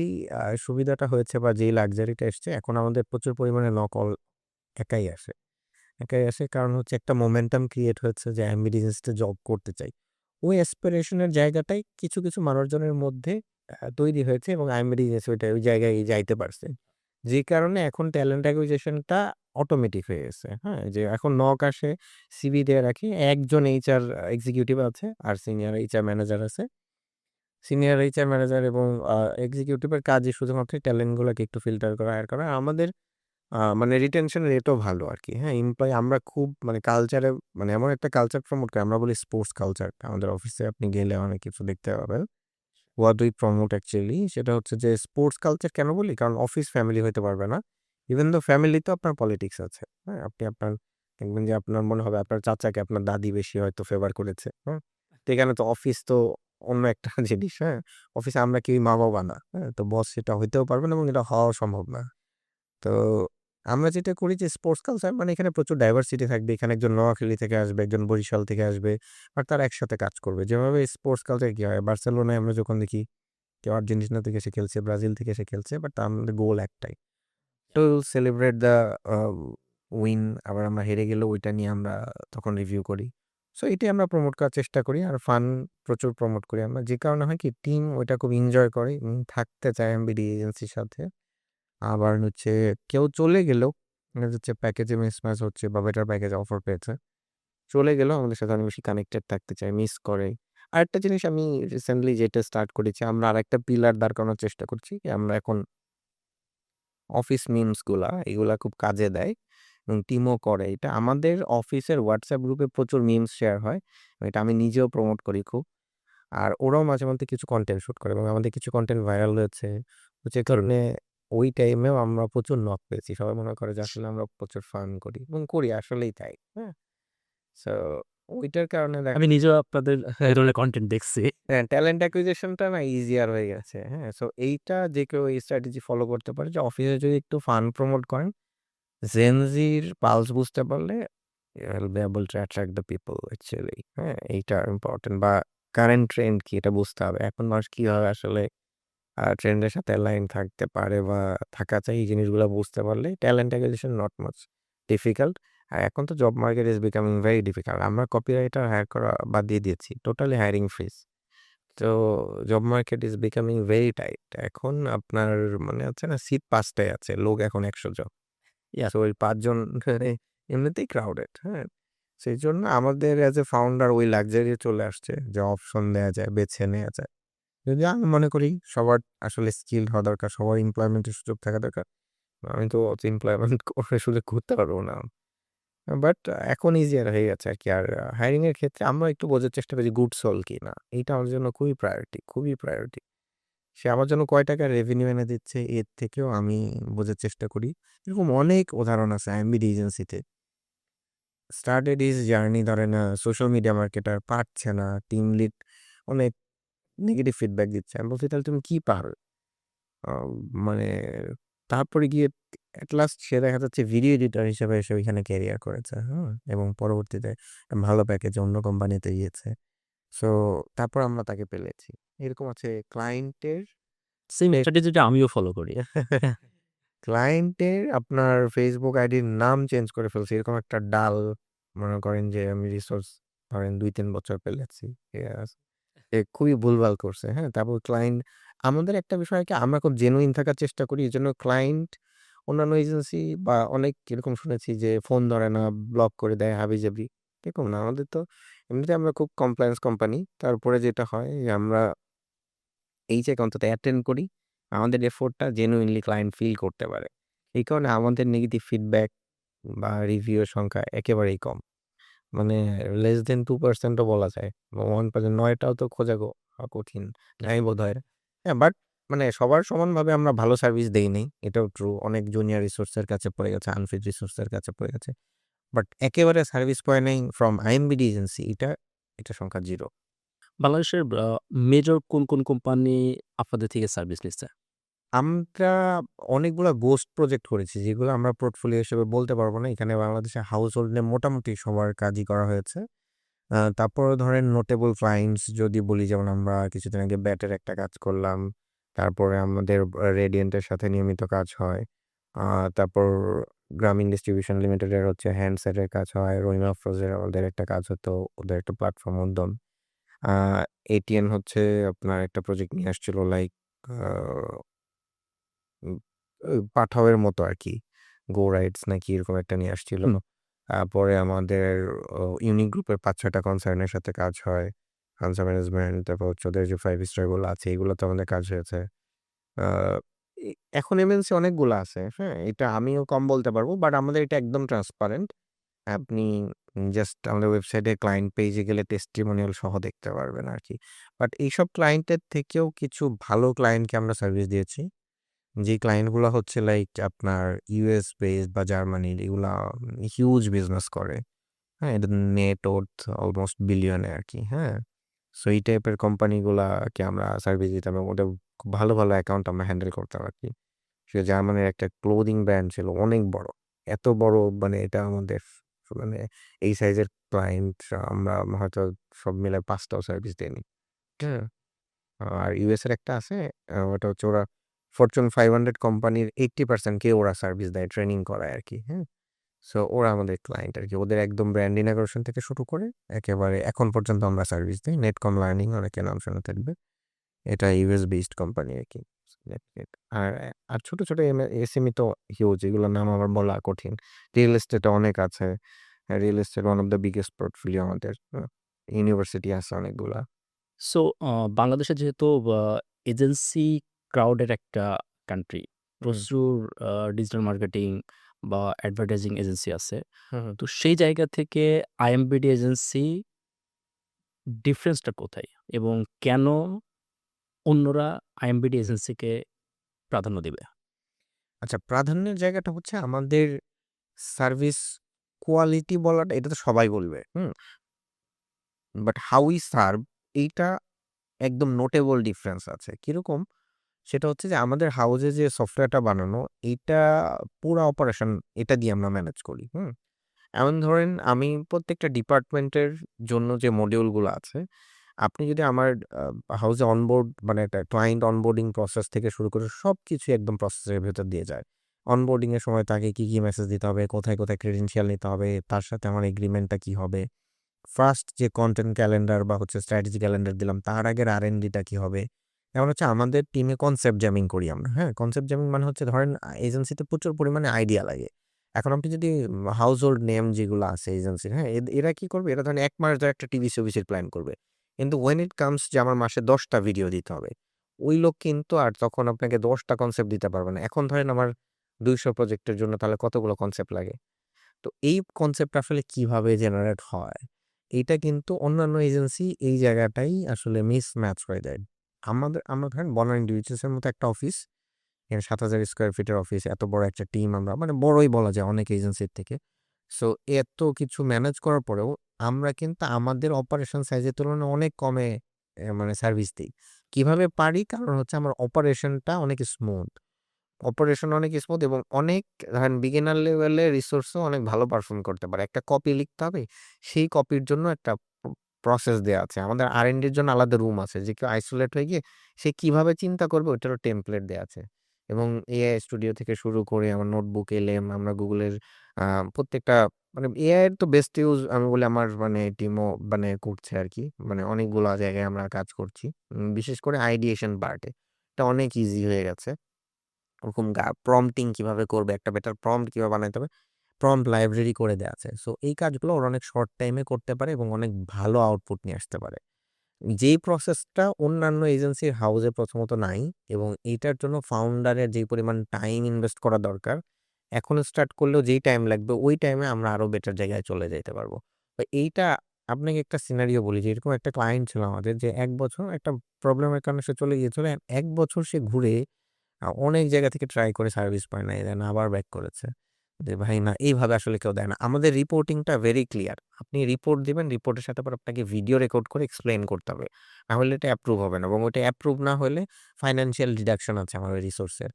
সুবিধাটা হয়েছে বা যেই লাক্সারিটা এসছে এখন আমাদের প্রচুর পরিমাণে নক একাই আসে। একাই আসে কারণ হচ্ছে একটা মোমেন্টাম ক্রিয়েট হয়েছে যে আমি বিজনেসে জব করতে চাই। ওই অ্যাসপিরেশন এর জায়গাটাই কিছু মানুষজনের মধ্যে তৈরি হয়েছে এবং আইএমবি বিজনেস ওই জায়গায় যাইতে পারছে। যে কারণে এখন ট্যালেন্ট অ্যাকুইজিশন টা অটোমেটিক হয়ে গেছে। হ্যাঁ? যে এখন নক আসে, সিভি দিয়ে রাখি। একজন এইচআর এক্সিকিউটিভ আছে আর সিনিয়র এইচআর ম্যানেজার আছে। সিনিয়র এইচআর ম্যানেজার এবং এক্সিকিউটিভ এর কাজই শুধুমাত্র ট্যালেন্ট গুলাকে একটু ফিল্টার করা, হায়ার করা। আমাদের মানে রিটেনশন রেটও ভালো আরকি। হ্যাঁ? এমপ্লয়ি আমরা খুব মানে কালচারে মানে এমন একটা কালচার প্রমোট করি। আমরা বলি স্পোর্টস কালচার। আমাদের অফিসে আপনি গেলে অনেক কিছু দেখতে পাবেন। হোয়াট উই প্রমোট অ্যাকচুয়ালি সেটা হচ্ছে যে স্পোর্টস কালচার কেন বলি? কারণ অফিস ফ্যামিলি হইতে পারবে না। ইভেন দো ফ্যামিলিতেও আপনার পলিটিক্স আছে। হ্যাঁ? আপনি আপনার দেখবেন যে আপনার মনে হবে আপনার চাচাকে আপনার দাদি বেশি হয়তো ফেভার করেছে। হ্যাঁ? তো এখানে তো অফিস তো অন্য একটা জিনিস। হ্যাঁ? অফিসে আমরা কেউই মা-বাবা না। হ্যাঁ? তো বস সেটা হইতেও পারবে না এবং এটা হওয়াও সম্ভব না। তো আমরা যেটা করি যে স্পোর্টস কালচার মানে এখানে প্রচুর ডাইভার্সিটি থাকবে। এখানে একজন নোয়াখালী থেকে আসবে, একজন বরিশাল থেকে আসবে। আর তারা একসাথে কাজ করবে। যেভাবে স্পোর্টস কালচার কি হয়? বার্সেলোনায় আমরা যখন দেখি কেউ আর্জেন্টিনা থেকে এসে খেলছে, ব্রাজিল থেকে এসে খেলছে। বাট আমাদের গোল একটাই। To celebrate the a win আবার আমরা হেরে গেলেও ওইটা নিয়ে আমরা তখন রিভিউ করি। সো এটাই আমরা প্রমোট করার চেষ্টা করি। আর ফান প্রচুর প্রমোট করি আমরা। যে কারণে হয় কি টিম ওইটা খুব এনজয় করে এবং থাকতে চায় এমবিডি এজেন্সির সাথে। আবার হচ্ছে কেউ চলে গেলেও দেখা যাচ্ছে প্যাকেজে মিসম্যাচ হচ্ছে বা বেটার প্যাকেজ অফার পেয়েছে। চলে গেলেও আমাদের সাথে অনেক বেশি কানেক্টেড থাকতে চায়, মিস করে। আরেকটা জিনিস আমি রিসেন্টলি যেটা স্টার্ট করেছি, আমরা আরেকটা পিলার দাঁড় করানোর চেষ্টা করছি। আমরা এখন অফিস মিমস গুলা, এগুলা খুব কাজে দেয় এবং টিমও করে। এটা আমাদের অফিসের WhatsApp গ্রুপে প্রচুর মিমস শেয়ার হয়। এটা আমি নিজেও প্রমোট করি খুব। আর ওরাও মাঝে মধ্যে কিছু কনটেন্ট শুট করে এবং আমাদের কিছু কনটেন্ট ভাইরাল হয়েছে। তো যে কারণে ওই টাইমেও আমরা প্রচুর নক পেয়েছি। সবাই মনে করে যে আসলে আমরা প্রচুর ফান করি এবং করি আসলেই তাই। হ্যাঁ? সো ওইটার কারণে আমি নিজেও আপনাদের এই ধরনের কনটেন্ট দেখছি। হ্যাঁ, ট্যালেন্ট অ্যাকুইজিশনটা না ইজিয়ার হয়ে গেছে। হ্যাঁ? সো এইটা যে কেউ এই স্ট্র্যাটেজি ফলো করতে পারে যে অফিসে যদি একটু ফান প্রমোট করেন, Gen Z-র পালস বুঝতে পারলে you will be able to attract the people actually হ্যাঁ? এইটা ইম্পোর্টেন্ট বা কারেন্ট ট্রেন্ড কি এটা বুঝতে হবে। এখন মানুষ কিভাবে আসলে ট্রেন্ডের সাথে অ্যালাইন থাকতে পারে বা থাকা চাই এই জিনিসগুলো বুঝতে পারলে talent acquisition not much difficult. আর এখন তো job market is becoming very difficult. আমরা কপিরাইটার হায়ার করা বাদ দিয়ে দিয়েছি। Totally hiring freeze. তো job market is becoming very tight. এখন আপনার মানে হচ্ছে না সিট ৫ টাই আছে। লোক এখন ১০০ জন। ইয়া সো ওই ৫ জন মানে এমনিতেই ক্রাউডেড, হ্যাঁ? সেইজন্য আমাদের অ্যাজ এ ফাউন্ডার ওই লাক্সারি চলে আসছে যে অপশন দেয়া যায়, বেছে নেয়া যায়। যদি আমি মনে করি সবার আসলে স্কিলড হওয়া দরকার, সবার এমপ্লয়মেন্টের সুযোগ থাকা দরকার। আমি তো অত এমপ্লয়মেন্ট করে শুধু ঘুরতে পারবো না। বাট এখন ইজিয়ার হয়ে গেছে আরকি। আর হায়ারিং এর ক্ষেত্রে আমরা একটু বোঝার চেষ্টা করি গুড সোল কিনা। এইটা আমার জন্য খুবই প্রায়োরিটি, খুবই প্রায়োরিটি। সে আমার জন্য কয় টাকা রেভিনিউ এনে দিচ্ছে এর থেকেও আমি বোঝার চেষ্টা করি। এরকম অনেক উদাহরণ আছে আইএমবিডি এজেন্সিতে। স্টার্টেড হিজ জার্নি ধরেন সোশ্যাল মিডিয়া মার্কেটার পারছে না, টিম লিড অনেক নেগেটিভ ফিডব্যাক দিচ্ছে। আমি বলছি, "তাহলে তুমি কি পারো?" আ মানে তারপরে গিয়ে এট লাস্ট সে দেখা যাচ্ছে ভিডিও এডিটর হিসেবে এসে ওইখানে ক্যারিয়ার করেছে, হ্যাঁ? এবং পরবর্তীতে ভালো প্যাকেজে অন্য কোম্পানিতে গিয়েছে। সো তারপর আমরা তাকে পেলেছি। এরকম আছে ক্লায়েন্টের সেম স্ট্র্যাটেজিটা আমিও ফলো করি। ক্লায়েন্টের আপনার Facebook আইডির নাম চেঞ্জ করে ফেলছি। এরকম একটা ডাল মনে করেন যে আমি রিসোর্স ধরেন ২-৩ বছর পেলেছি। ঠিক আছে? এ খুবই ভুলভাল করছে, হ্যাঁ? তারপর ক্লায়েন্ট আমাদের একটা বিষয় কি আমরা খুব জেনুইন থাকার চেষ্টা করি। এজন্য ক্লায়েন্ট অন্যান্য এজেন্সি বা অনেক এরকম শুনেছি যে ফোন ধরে না, ব্লক করে দেয় হাবিজাবি। এরকম না। আমাদের তো এমনিতে আমরা খুব কমপ্লায়েন্স কোম্পানি। তারপরে যেটা হয় যে আমরা এই জায়গায় অন্তত অ্যাটেন্ড করি। আমাদের এফোর্টটা জেনুইনলি ক্লায়েন্ট ফিল করতে পারে। এই কারণে আমাদের নেগেটিভ ফিডব্যাক বা রিভিউ এর সংখ্যা একেবারেই কম। মানে less than 2% ও বলা যায়। 1% ৯ টাও তো খোঁজা কঠিন। নাই বোধহয়। হ্যাঁ, বাট মানে সবার সমানভাবে আমরা ভালো সার্ভিস দেই নাই। এটাও ট্রু। অনেক জুনিয়র রিসোর্স এর কাছে পড়ে গেছে, আনফিট রিসোর্স এর কাছে পড়ে গেছে। বাট একেবারে সার্ভিস পায় নাই ফ্রম আইএমবিডি এজেন্সি এটা সংখ্যা 0। বাংলাদেশের মেজর কোন কোম্পানি আপনাদের থেকে সার্ভিস নিচ্ছে? আমরা অনেকগুলা গোস্ট প্রজেক্ট করেছি যেগুলো আমরা পোর্টফোলিও হিসেবে বলতে পারব না। এখানে বাংলাদেশে হাউসহোল্ড নেম মোটামুটি সবার কাজই করা হয়েছে। তারপরে ধরেন নোটেবল ক্লায়েন্টস যদি বলি যেমন আমরা কিছুদিন আগে ব্যাটের একটা কাজ করলাম। তারপরে আমাদের রেডিয়েন্টের সাথে নিয়মিত কাজ হয়। আ তারপর গ্রামীণ ডিস্ট্রিবিউশন লিমিটেডের হচ্ছে হ্যান্ডসেটের কাজ হয়। রহিমা আফরোজের ওদের একটা কাজ হতো। ওদের একটা প্ল্যাটফর্ম উদ্যম। আ এটিএন হচ্ছে আপনার একটা প্রজেক্ট নিয়ে আসছিল লাইক আ উম পাঠাওয়ের মতো আরকি। গো রাইডস নাকি এরকম একটা নিয়ে আসছিল। তারপরে আমাদের ইউনিক গ্রুপের ৫-৬ টা কনসার্ন এর সাথে কাজ হয়। কনসার্ন ম্যানেজমেন্ট তারপর হচ্ছে ওদের যে 5 স্টার গুলো আছে এগুলোতে আমাদের কাজ হয়েছে। আ এ এখন এমএনসি অনেকগুলা আছে, হ্যাঁ? এটা আমিও কম বলতে পারবো। বাট আমাদের এটা একদম ট্রান্সপারেন্ট। আপনি জাস্ট আমাদের ওয়েবসাইটে ক্লায়েন্ট পেজে গেলে টেস্টিমোনিয়াল সহ দেখতে পারবেন আরকি। বাট এইসব ক্লায়েন্টের থেকেও কিছু ভালো ক্লায়েন্টকে আমরা সার্ভিস দিয়েছি। যে ক্লায়েন্টগুলা হচ্ছে লাইক আপনার ইউএস বেসড বা জার্মানির, এগুলা হিউজ বিজনেস করে। হ্যাঁ? এদের নেট ওর্থ অলমোস্ট বিলিয়নে আরকি, হ্যাঁ? সো এই টাইপের কোম্পানিগুলাকে আমরা সার্ভিস দিতাম এবং ওদের খুব ভালো, ভালো অ্যাকাউন্ট আমরা হ্যান্ডেল করতাম আরকি। সে জার্মানির একটা ক্লোদিং ব্র্যান্ড ছিল অনেক বড়। এত বড়, মানে এটা আমাদের মানে এই সাইজের ক্লায়েন্ট আমরা হয়তো সব মিলায় ৫ টাও সার্ভিস দেইনি। হ্যাঁ? আর ইউএস এর একটা আছে, ওটা হচ্ছে ওরা ফরচুন 500 কোম্পানির 80% কে ওরা সার্ভিস দেয়, ট্রেনিং করায় আরকি, হ্যাঁ? সো ওরা আমাদের ক্লায়েন্ট আরকি। ওদের একদম ব্র্যান্ড ইনঅগ্রেশন থেকে শুরু করে একেবারে এখন পর্যন্ত আমরা সার্ভিস দেই। নেটকম লার্নিং অনেকের নাম শোনা থাকবে। এটা ইউএস বেসড কোম্পানি আরকি। নেটগেট। আর আর ছোট, ছোট এসএমই তো হিউজ, এগুলোর নাম আমার বলা কঠিন। রিয়েল এস্টেটে অনেক আছে। Real estate one of the biggest portfolio আমাদের। ইউনিভার্সিটি আছে অনেকগুলা। সো বাংলাদেশে যেহেতু এজেন্সি ক্রাউডের একটা কান্ট্রি, হুম, প্রচুর ডিজিটাল মার্কেটিং বা অ্যাডভার্টাইজিং এজেন্সি আছে। হুম, হুম। তো সেই জায়গা থেকে আইএমবিডি এজেন্সি ডিফারেন্সটা কোথায়? এবং কেন অন্যরা আইএমবিডি এজেন্সিকে প্রাধান্য দিবে? আচ্ছা, প্রাধান্যের জায়গাটা হচ্ছে আমাদের সার্ভিস কোয়ালিটি বলাটা এটা তো সবাই বলবে। হুম? বাট হাউ উই সার্ভ, এইটা একদম নোটেবল ডিফারেন্স আছে। কিরকম? সেটা হচ্ছে যে আমাদের হাউসে যে সফটওয়্যারটা বানানো, এইটা পুরা অপারেশন এটা দিয়ে আমরা ম্যানেজ করি। হুম? এমন ধরেন আমি প্রত্যেকটা ডিপার্টমেন্টের জন্য যে মডিউলগুলো আছে, আপনি যদি আমার হাউসে অনবোর্ড মানে একটা ক্লায়েন্ট অনবোর্ডিং প্রসেস থেকে শুরু করে সবকিছু একদম প্রসেসের ভেতর দিয়ে যায়। অনবোর্ডিং এর সময় তাকে কি, কি মেসেজ দিতে হবে, কোথায়, কোথায় ক্রেডেনশিয়াল নিতে হবে, তার সাথে আমার এগ্রিমেন্টটা কি হবে। ফার্স্ট যে কনটেন্ট ক্যালেন্ডার বা হচ্ছে স্ট্র্যাটেজি ক্যালেন্ডার দিলাম, তার আগের আর&ডিটা কি হবে? যেমন হচ্ছে আমাদের টিমে কনসেপ্ট জ্যামিং করি আমরা, হ্যাঁ? কনসেপ্ট জ্যামিং মানে হচ্ছে ধরেন এজেন্সিতে প্রচুর পরিমাণে আইডিয়া লাগে। এখন আপনি যদি হাউসহোল্ড নেম যেগুলো আছে এজেন্সির, হ্যাঁ? এরা কি করবে? এরা ধরেন ১ মাস ধরে একটা টিভি সিরিজের প্ল্যান করবে। কিন্তু when it comes যে আমার মাসে ১০ টা ভিডিও দিতে হবে, ওই লোক কিন্তু আর তখন আপনাকে ১০ টা কনসেপ্ট দিতে পারবে না। এখন ধরেন আমার ২০০ প্রজেক্টের জন্য তাহলে কতগুলো কনসেপ্ট লাগে? তো এই কনসেপ্ট আসলে কিভাবে জেনারেট হয়? এইটা কিন্তু অন্যান্য এজেন্সি এই জায়গাটাই আসলে মিসম্যাচ হয়ে যায়। আমরা ধরেন বনানী ডিভিচেস এর মতো একটা অফিস, এখানে ৭,০০০ স্কয়ার ফিটের অফিস, এত বড় একটা টিম আমরা মানে বড়ই বলা যায় অনেক এজেন্সির থেকে। সো এত কিছু ম্যানেজ করার পরেও আমরা কিন্তু আমাদের অপারেশন সাইজের তুলনায় অনেক কমে মানে সার্ভিস দেই। কিভাবে পারি? কারণ হচ্ছে আমার অপারেশনটা অনেক স্মুথ। অপারেশন অনেক স্মুথ এবং অনেক ধরেন বিগিনার লেভেলের রিসোর্সও অনেক ভালো পারফর্ম করতে পারে। একটা কপি লিখতে হবে, সেই কপির জন্য একটা প্রসেস দেয়া আছে। আমাদের আর&ডি এর জন্য আলাদা রুম আছে। যে কেউ আইসোলেট হয়ে গিয়ে সে কিভাবে চিন্তা করবে ওইটারও টেমপ্লেট দেয়া আছে। এবং এআই স্টুডিও থেকে শুরু করে আমার নোটবুক, এলএম আমরা গুগলের আ প্রত্যেকটা মানে এআই এর তো বেস্ট ইউজ আমি বলি আমার মানে টিমও মানে করছে আরকি। মানে অনেকগুলা জায়গায় আমরা কাজ করছি। বিশেষ করে আইডিয়েশন পার্টে। এটা অনেক ইজি হয়ে গেছে। ওরকম প্রম্পটিং কিভাবে করবে, একটা বেটার প্রম্পট কিভাবে বানাইতে হবে, প্রম্পট লাইব্রেরি করে দেয়া আছে। সো এই কাজগুলো ওরা অনেক শর্ট টাইমে করতে পারে এবং অনেক ভালো আউটপুট নিয়ে আসতে পারে। যেই প্রসেসটা অন্যান্য এজেন্সির হাউসে প্রথমত নাই এবং এইটার জন্য ফাউন্ডারের যেই পরিমাণ টাইম ইনভেস্ট করা দরকার, এখন স্টার্ট করলেও যেই টাইম লাগবে ওই টাইমে আমরা আরো বেটার জায়গায় চলে যাইতে পারবো। তো এইটা আপনাকে একটা সিনারিও বলি যে এরকম একটা ক্লায়েন্ট ছিল আমাদের যে ১ বছর একটা প্রবলেমের কারণে সে চলে গিয়েছিল। ১ বছর সে ঘুরে অনেক জায়গা থেকে ট্রাই করে সার্ভিস পায় নাই। দেন আবার ব্যাক করেছে। যে ভাই না এইভাবে আসলে কেউ দেয় না। আমাদের রিপোর্টিংটা ভেরি ক্লিয়ার। আপনি রিপোর্ট দিবেন, রিপোর্টের সাথে আবার আপনাকে ভিডিও রেকর্ড করে এক্সপ্লেইন করতে হবে। না হলে এটা অ্যাপ্রুভ হবে না এবং ওইটা অ্যাপ্রুভ না হলে ফাইন্যান্সিয়াল ডিডাকশন আছে আমাদের রিসোর্সের।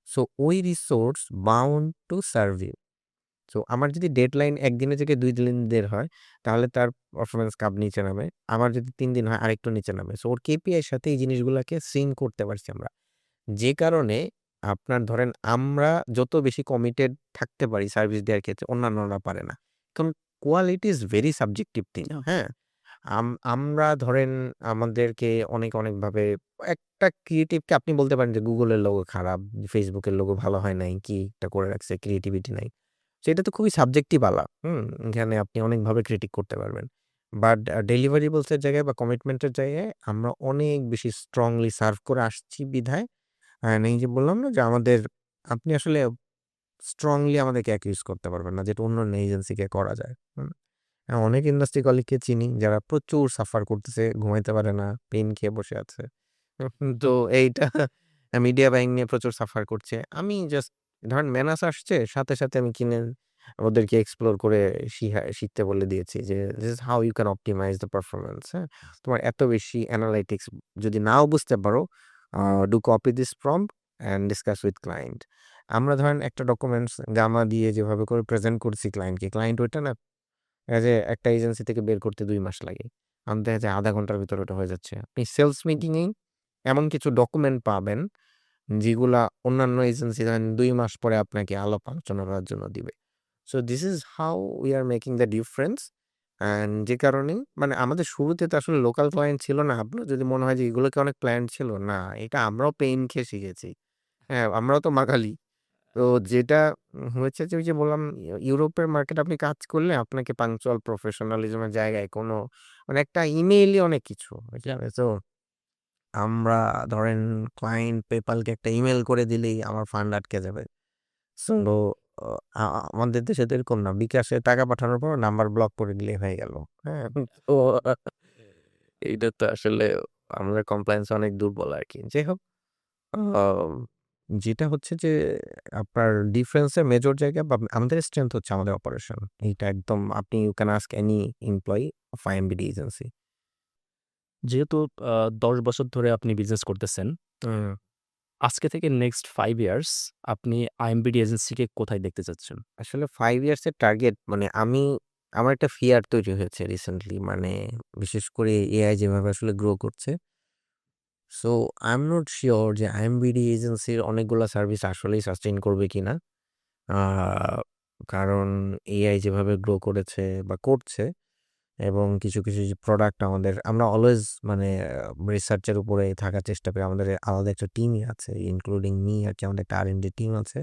সো ওই resource bound to serve you. So আমার যদি ডেডলাইন ১ দিনের জায়গায় ২ দিনের হয়, তাহলে তার পারফরম্যান্স কার্ভ নিচে নামে। আমার যদি ৩ দিন হয় আরেকটু নিচে নামে। সো ওর কেপিআই এর সাথে এই জিনিসগুলাকে সিঙ্ক করতে পারছি আমরা। যে কারণে আপনার ধরেন আমরা যত বেশি কমিটেড থাকতে পারি সার্ভিস দেওয়ার ক্ষেত্রে অন্যান্যরা পারে না। কারণ quality is very subjective thing, uh হ্যাঁ? আমরা ধরেন আমাদেরকে অনেকভাবে একটা ক্রিয়েটিভকে আপনি বলতে পারেন যে Google এর লোগো খারাপ, Facebook এর লোগো ভালো হয় নাই, কি একটা করে রাখছে, ক্রিয়েটিভিটি নাই। সো এটা তো খুবই সাবজেক্টিভ আলাপ, হুম? এখানে আপনি অনেকভাবে ক্রিটিক করতে পারবেন। বাট ডেলিভারেবলস এর জায়গায় বা কমিটমেন্ট এর জায়গায় আমরা অনেক বেশি স্ট্রংলি সার্ভ করে আসছি বিধায় এই যে বললাম না যে আমাদের আপনি আসলে স্ট্রংলি আমাদেরকে অ্যাকিউজ করতে পারবেন না যেটা অন্যান্য এজেন্সিকে করা যায়। হুম? অনেক ইন্ডাস্ট্রি কলিগকে চিনি যারা প্রচুর সাফার করতেছে, ঘুমাইতে পারে না, পেইন খেয়ে বসে আছে। তো এইটা মিডিয়া বাইং নিয়ে প্রচুর সাফার করছে। আমি জাস্ট ধরেন মেনাস আসছে, সাথে, সাথে আমি কিনে ওদেরকে এক্সপ্লোর করে শিখতে বলে দিয়েছি যে, "This is how you can optimize the performance" হ্যাঁ? তোমার এত বেশি অ্যানালাইটিক্স যদি নাও বুঝতে পারো, do copy this prompt and discuss with client. আমরা ধরেন একটা ডকুমেন্টস জামা দিয়ে যেভাবে করে প্রেজেন্ট করছি ক্লায়েন্টকে, ক্লায়েন্ট ওইটা না একটা এজেন্সি থেকে বের করতে ২ মাস লাগে। আমার দেখা যায় ০.৫ ঘন্টার ভিতরে ওটা হয়ে যাচ্ছে। আপনি সেলস মিটিংয়েই এমন কিছু ডকুমেন্ট পাবেন, যেগুলা অন্যান্য এজেন্সি ধরেন ২ মাস পরে আপনাকে আলাপ আলোচনা করার জন্য দিবে। So this is how we are making the difference. And যে কারণে মানে আমাদের শুরুতে তো আসলে লোকাল ক্লায়েন্ট ছিল না। আপনার যদি মনে হয় যে এগুলোকে অনেক ক্লায়েন্ট ছিল, না, এটা আমরাও পেইন খেয়ে শিখেছি। হ্যাঁ, আমরাও তো বাঙালি। তো যেটা হয়েছে যে ওই যে বললাম ইউরোপের মার্কেটে আপনি কাজ করলে আপনাকে পাংচুয়াল প্রফেশনালিজম এর জায়গায় কোনো মানে একটা ইমেইলই অনেক কিছু। বুঝলেন? তো আমরা ধরেন ক্লায়েন্ট পেপ্যালকে একটা ইমেইল করে দিলেই আমার ফান্ড আটকে যাবে। সো অ আ আমাদের দেশে তো এরকম না। বিকাশে টাকা পাঠানোর পর নাম্বার ব্লক করে দিলেই হয়ে গেল। হ্যাঁ? তো এইটা তো আসলে আমাদের কমপ্লায়েন্স অনেক দুর্বল আরকি। যাই হোক আ যেটা হচ্ছে যে আপনার ডিফারেন্স এর মেজর জায়গা বা আমাদের স্ট্রেংথ হচ্ছে আমাদের অপারেশন। এইটা একদম আপনি you can ask any employee of IMBD agency. যেহেতু ১০ বছর ধরে আপনি বিজনেস করতেছেন, হুম। আজকে থেকে নেক্সট 5 ইয়ার্স আপনি আইএমবিডি এজেন্সিকে কোথায় দেখতে চাচ্ছেন? আসলে 5 ইয়ার্স এর টার্গেট মানে আমার একটা ফিয়ার তৈরি হয়েছে রিসেন্টলি মানে বিশেষ করে এআই যেভাবে আসলে গ্রো করছে। So I am not sure যে আইএমবিডি এজেন্সির অনেকগুলা সার্ভিস আসলেই সাস্টেইন করবে কিনা। আ কারণ এআই যেভাবে গ্রো করেছে বা করছে এবং কিছু, কিছু যে প্রোডাক্ট আমরা অলওয়েজ মানে রিসার্চ এর উপরে থাকার চেষ্টা করি। আমাদের আলাদা একটা টিমই আছে ইনক্লুডিং মি আরকি আমাদের একটা R&D টিম আছে।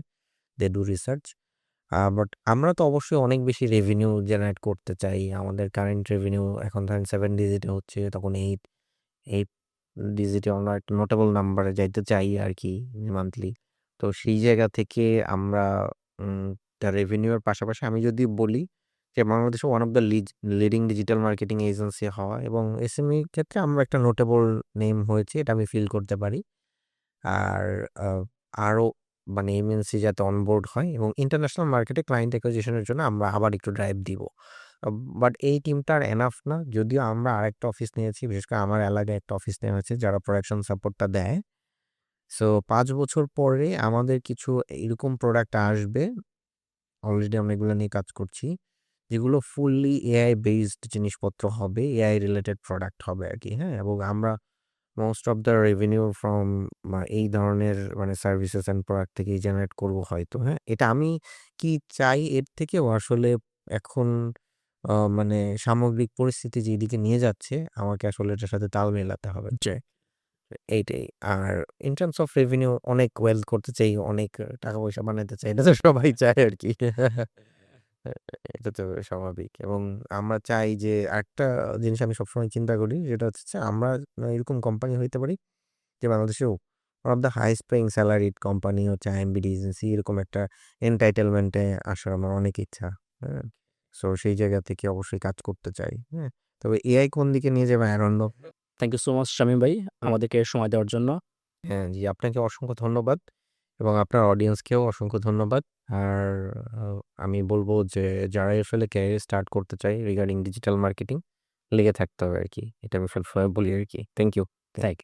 They do research. বাট আমরা তো অবশ্যই অনেক বেশি রেভিনিউ জেনারেট করতে চাই। আমাদের কারেন্ট রেভিনিউ এখন ধরেন 7 ডিজিটে হচ্ছে, তখন 8 ডিজিটে আমরা একটা নোটেবল নাম্বারে যাইতে চাই আরকি মান্থলি। তো সেই জায়গা থেকে আমরা তার রেভিনিউ এর পাশাপাশি আমি যদি বলি যে বাংলাদেশে one of the leading digital marketing agency হওয়া এবং এসএমই ক্ষেত্রে আমরা একটা নোটেবল নেম হয়েছি, এটা আমি ফিল করতে পারি। আর আ আরো মানে এমএনসি যাতে অনবোর্ড হয় এবং ইন্টারন্যাশনাল মার্কেটে ক্লায়েন্ট অ্যাকুইজিশন এর জন্য আমরা আবার একটু ড্রাইভ দিব। বাট এই টিমটা আর এনাফ না। যদিও আমরা আরেকটা অফিস নিয়েছি। বিশেষ করে আমার এলাকায় একটা অফিস নেওয়া হয়েছে যারা প্রোডাকশন সাপোর্টটা দেয়। সো ৫ বছর পরে আমাদের কিছু এরকম প্রোডাক্ট আসবে। অলরেডি আমরা এগুলো নিয়ে কাজ করছি। যেগুলো ফুললি এআই বেসড জিনিসপত্র হবে। এআই রিলেটেড প্রোডাক্ট হবে আরকি। হ্যাঁ? এবং আমরা most of the revenue from এই ধরনের মানে সার্ভিসেস অ্যান্ড প্রোডাক্ট থেকেই জেনারেট করব হয়তো। হ্যাঁ? এটা আমি কি চাই এর থেকেও আসলে এখন মানে সামগ্রিক পরিস্থিতি যেদিকে নিয়ে যাচ্ছে আমাকে আসলে এটার সাথে তাল মেলাতে হবে। জি। এইটাই। আর ইন টার্মস অফ রেভিনিউ অনেক ওয়েলথ করতে চাই, অনেক টাকা-পয়সা বানাইতে চাই। এটা তো সবাই চায় আরকি। এটা তো স্বাভাবিক এবং আমরা চাই যে আরেকটা জিনিস আমি সবসময় চিন্তা করি সেটা হচ্ছে যে আমরা এরকম কোম্পানি হইতে পারি যে বাংলাদেশেও one of the highest paying salaried company হচ্ছে আইএমবিডি এজেন্সি। এরকম একটা এনটাইটেলমেন্ট এ আসার আমার অনেক ইচ্ছা। হ্যাঁ? সো সেই জায়গা থেকে অবশ্যই কাজ করতে চাই। হ্যাঁ? তবে এআই কোন দিকে নিয়ে যাবে I don't know। Thank you so much Shamim ভাই আমাদেরকে সময় দেওয়ার জন্য। হ্যাঁ, জি আপনাকে অসংখ্য ধন্যবাদ এবং আপনার অডিয়েন্সকেও অসংখ্য ধন্যবাদ। আর আ আমি বলব যে যারাই আসলে ক্যারিয়ার স্টার্ট করতে চায় রিগার্ডিং ডিজিটাল মার্কেটিং লেগে থাকতে হবে আরকি। এটা আমি সবসময় বলি আরকি। Thank you. থ্যাংক